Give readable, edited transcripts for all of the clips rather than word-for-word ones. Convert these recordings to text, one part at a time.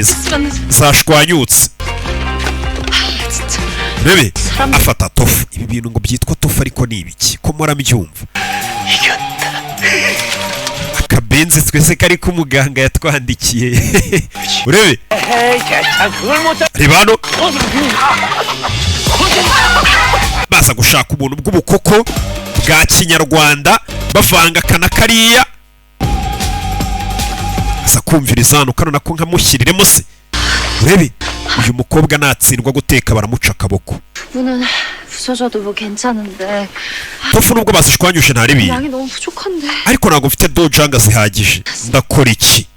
zashwanyutse. Rebe afata tofu. Ibi bintu ngo byitwa tofu ariko ni ibiki ko murabyumva? Akabenzi twese kari ko muganga yatwandikiye. Urebe ribano baza gushaka umuntu bw'ubukoko bwa kinyarwanda bavanga kana kariya aza kumviriza hano kano nako nkamushyiriremo se. Urebe uyu mukobwa natsindwa guteka baramuca akaboko. Tofu nubwo bazishwanyuje ntaribi ariko ntabwo mfite dojanga zihagije. Ndakora iki?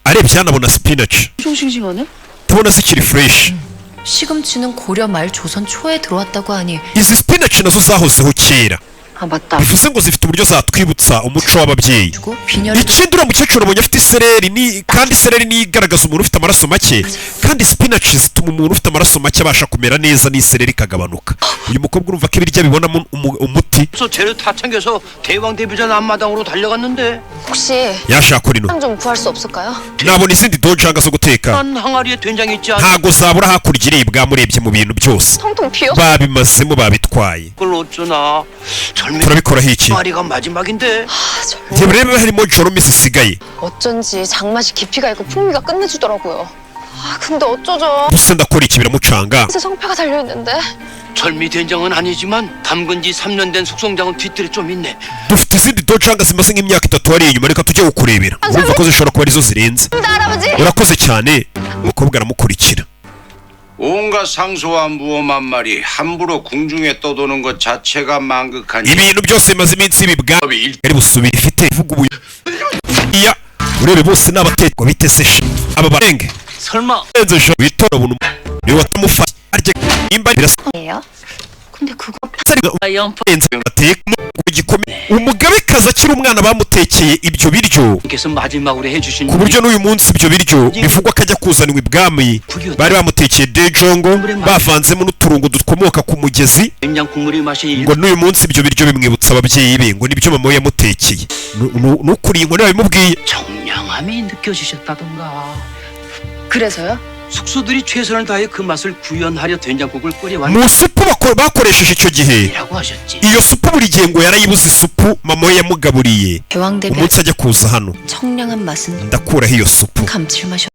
arebye yanabona spinach tubona zikiri fresh. 시금치는 고려 말 조선 초에 들어왔다고 하니 izi spinach nazo zahozeho kera. bivuze ngo zifite uburyo zatwibutsa umuco w'ababyeyi. ikindi uriya mukecuru abonye afite isereri kandi isereri niyo igaragaza umuntu ufite amaraso make, kandi spinach zituma umuntu ufite amaraso make abasha kumera neza n'isereri ikagabanuka. uyu mukobwa urumva ko ibiryo bibonamo umuti. 재료 다 챙겨서 대왕 데뷔전 앞마당으로 달려갔는데 혹시 yashaka urino 좀 구할 수 없을까요? nabona izindi dojanga zo guteka. 한 항아리에 된장이 있지 않아? ntago zabura hakurya iribwa murebye mu bintu byose 텅텅 비어 babimazemo babitwaye. 그걸 어쩌나 turabikoraho iki? 마리가 마지막인데 njye rero harimo jorome zisigaye. 어쩐지 장맛이 깊이가 있고 풍미가 끝내주더라고요. 근데 어쩌죠? gusa ndakora iki biramucanga. 진짜 성패가 달려있는데. 절미 된장은 아니지만 담근 지 3년 된 숙성장은 뒤뜰에 좀 있네. dufite izindi dojanga zimaze nk'imyaka 3 hariya inyuma reka tujye kukurebera. urumva ko zishobora kuba arizo zirenze. urakoze cyane. umukobwa aramukurikira. 온갖 상소와 무엄한 말이 함부로 궁중에 떠도는 것 자체가 망극하니 ibintu byose bimaze iminsi bibwa ari busubira ifite ivuga ubuye. iya urebe bose n'abatetwa bitese aba barenge 설마 enzo witora bunu ni watamufasha arye imba 예요? 근데 그거 umugabekazi akiri umwana bamutekeye ibyo biryo 께서 마지막으로 해주신 ku buryo n'uyu munsi ibyo biryo bivugwa ko ajya kuzanwa ibwami. bari bamutekeye dejongo bavanzemo n'uturungo dukomoka ku mugezi 된장 국물의 맛이 ngo n'uyu munsi ibyo biryo bimwibutsa ababyeyi be ngo nibyo mama we yamutekeye. n'ukuriye ngo niba bimubwiye 청량함이 느껴지셨다던가. 그래서요? 숙소들이 최선을 다해 그 맛을 구현하려 된장국을 mu 끓여왔다고 supu bakoresheje icyo gihe. 하셨지. iyo supu buri gihe ngo yarayibuze isupu mama we yamugaburiye 대왕대비 umunsi ajya kuza hano. 청량한 맛은 ndakuraho iyo supu. 감칠맛이